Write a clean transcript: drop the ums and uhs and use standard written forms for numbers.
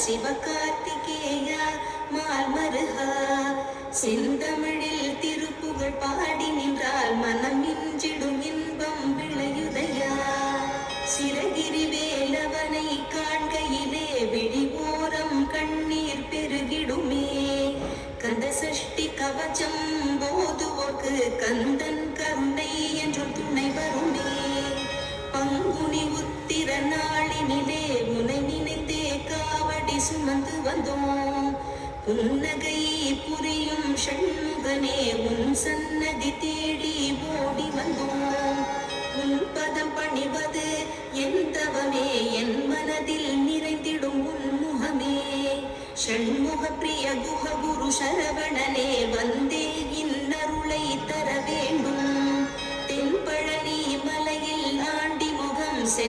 சிவகார்த்திகேயா mall மருகா செந்தமிழில் திருப்புகழ் பாடி நின்றால் மனம் இஞ்சிடும் இன்பம் விளையுதையா சிறகிரி வேலவனை காண்கையிலே விழிவோரம் கண்ணீர் பெருகிடுமே கந்த சஷ்டி கவச்சம் போதுவோர்க்கு கந்தன் கருணை என்றும் துணை வருமே பங்குனி உத்திர நாளினிலே உனை நினைத்தே காவடி சுமந்து வந்தோம் புன்னகை புரியும் ஷண்முகனே உன் சன்னதி தேடி ஓடி வந்தோம் உன் பதம் பணிவது என் தவமே என் மனதில் நிறைந்திடும் உன் முகமே ஷண்முக பிரிய குஹ குரு சரவணனே வந்தே இன்னருளை தர வேண்டும்